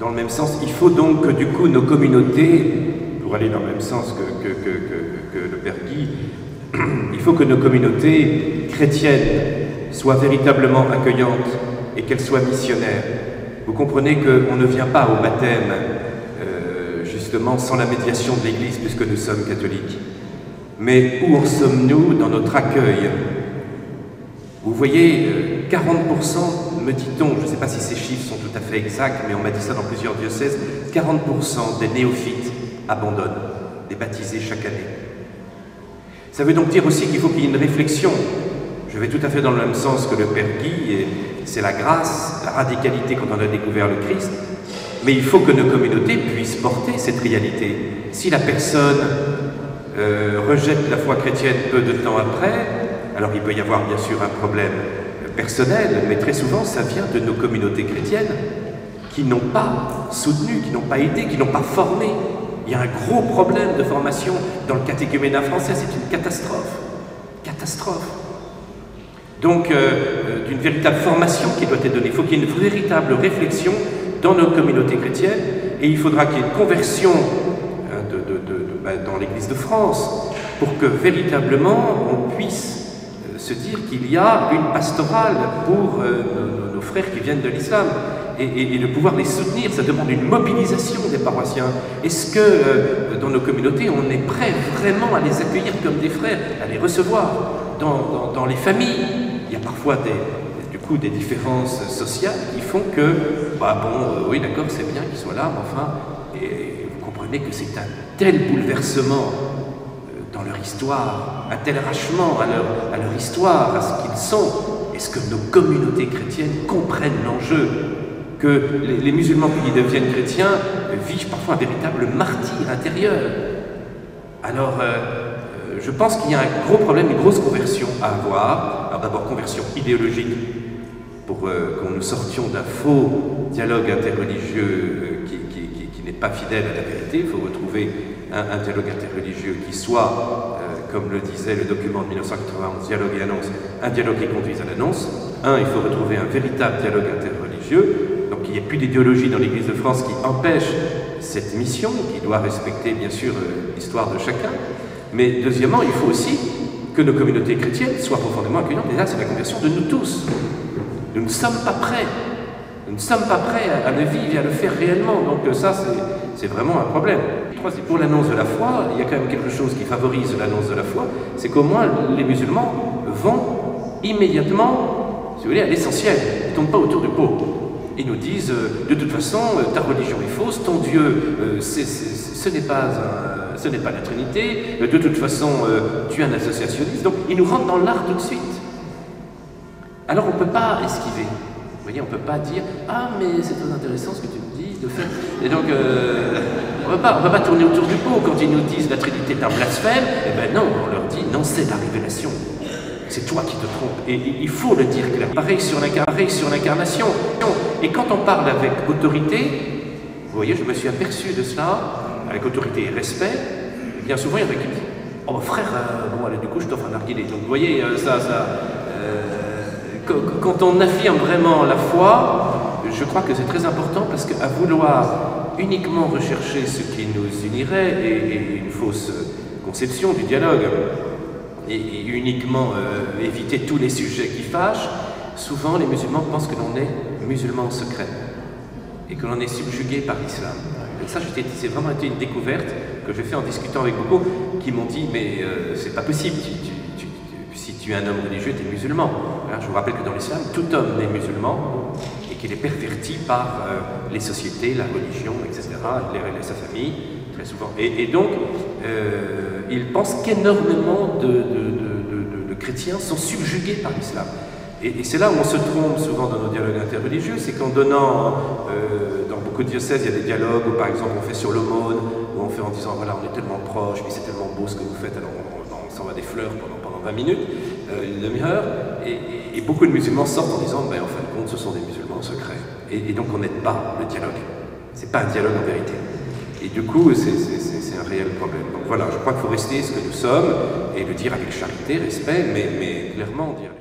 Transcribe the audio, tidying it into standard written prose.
dans le même sens. Il faut donc que du coup nos communautés, pour aller dans le même sens que le Père Guy, il faut que nos communautés chrétiennes soient véritablement accueillantes et qu'elles soient missionnaires. Vous comprenez qu'on ne vient pas au baptême justement sans la médiation de l'Église puisque nous sommes catholiques. Mais où en sommes-nous dans notre accueil? Vous voyez, 40%, me dit-on, je ne sais pas si ces chiffres sont tout à fait exacts, mais on m'a dit ça dans plusieurs diocèses, 40% des néophytes abandonnent, des baptisés chaque année. Ça veut donc dire aussi qu'il faut qu'il y ait une réflexion. Je vais tout à fait dans le même sens que le Père Guy, et c'est la grâce, la radicalité quand on a découvert le Christ, mais il faut que nos communautés puissent porter cette réalité. Si la personne rejette la foi chrétienne peu de temps après, alors il peut y avoir bien sûr un problème personnel, mais très souvent ça vient de nos communautés chrétiennes qui n'ont pas soutenu, qui n'ont pas aidé, qui n'ont pas formé. Il y a un gros problème de formation dans le catéchuménat français, c'est une catastrophe. Catastrophe. Donc, d'une véritable formation qui doit être donnée. Il faut qu'il y ait une véritable réflexion dans nos communautés chrétiennes, et il faudra qu'il y ait une conversion dans l'Église de France, pour que véritablement on puisse se dire qu'il y a une pastorale pour nos frères qui viennent de l'islam, et de pouvoir les soutenir. Ça demande une mobilisation des paroissiens. Est-ce que dans nos communautés, on est prêt vraiment à les accueillir comme des frères, à les recevoir dans les familles? Il y a parfois des différences sociales qui font que, oui d'accord, c'est bien qu'ils soient là, mais enfin, et vous comprenez que c'est un tel bouleversement dans leur histoire, un tel arrachement à leur histoire, à ce qu'ils sont. Est-ce que nos communautés chrétiennes comprennent l'enjeu? Que les musulmans qui deviennent chrétiens vivent parfois un véritable martyre intérieur. Alors, je pense qu'il y a un gros problème, une grosse conversion à avoir. Alors d'abord, conversion idéologique, pour que nous sortions d'un faux dialogue interreligieux qui n'est pas fidèle à la vérité. Il faut retrouver un dialogue interreligieux qui soit, comme le disait le document de 1991, dialogue et annonce, un dialogue qui conduise à l'annonce. Il faut retrouver un véritable dialogue interreligieux. Donc il n'y a plus d'idéologie dans l'Église de France qui empêche cette mission, qui doit respecter bien sûr l'histoire de chacun. Mais deuxièmement, il faut aussi que nos communautés chrétiennes soient profondément accueillantes. Et là, c'est la conversion de nous tous. Nous ne sommes pas prêts. Nous ne sommes pas prêts à le vivre et à le faire réellement. Donc ça, c'est vraiment un problème. Troisième, pour l'annonce de la foi, il y a quand même quelque chose qui favorise l'annonce de la foi, c'est qu'au moins les musulmans vont immédiatement, si vous voulez, à l'essentiel. Ils ne tombent pas autour du pot. Ils nous disent, de toute façon, ta religion est fausse, ton Dieu, ce n'est pas la Trinité, de toute façon, tu es un associationniste. Donc, ils nous rentrent dans l'art tout de suite. Alors, on ne peut pas esquiver. Vous voyez, on ne peut pas dire, ah, mais c'est très intéressant ce que tu me dis, de fait. Et donc, on ne peut pas tourner autour du pot. Quand ils nous disent la Trinité est un blasphème, eh bien non, on leur dit, non, c'est la révélation. C'est toi qui te trompes. Et il faut le dire clairement. Pareil sur l'incarnation. Et quand on parle avec autorité, vous voyez, je me suis aperçu de cela, avec autorité et respect, bien souvent il y en a qui me disent, oh frère, bon allez, du coup je t'offre un narguilé. Donc vous voyez, quand on affirme vraiment la foi, je crois que c'est très important, parce qu'à vouloir uniquement rechercher ce qui nous unirait, et une fausse conception du dialogue, et uniquement éviter tous les sujets qui fâchent, souvent les musulmans pensent que l'on est musulman en secret et que l'on est subjugué par l'islam. Et ça, c'est vraiment été une découverte que j'ai fait en discutant avec beaucoup qui m'ont dit, mais c'est pas possible, si tu es un homme religieux, tu es musulman. Alors, je vous rappelle que dans l'islam, tout homme est musulman et qu'il est perverti par les sociétés, la religion, etc., sa famille, très souvent. Et donc, ils pensent qu'énormément de chrétiens sont subjugués par l'islam. Et c'est là où on se trompe souvent dans nos dialogues interreligieux, c'est qu'en donnant, dans beaucoup de diocèses, il y a des dialogues où par exemple on fait sur l'aumône, où on fait en disant voilà, on est tellement proche, puis c'est tellement beau ce que vous faites, alors on s'en va des fleurs pendant 20 minutes, une demi-heure, et beaucoup de musulmans sortent en disant ben, en fin de compte, ce sont des musulmans secrets. Et donc on n'aide pas le dialogue. C'est pas un dialogue en vérité. Et du coup, c'est un réel problème. Donc voilà, je crois qu'il faut rester ce que nous sommes et le dire avec charité, respect, mais clairement dire.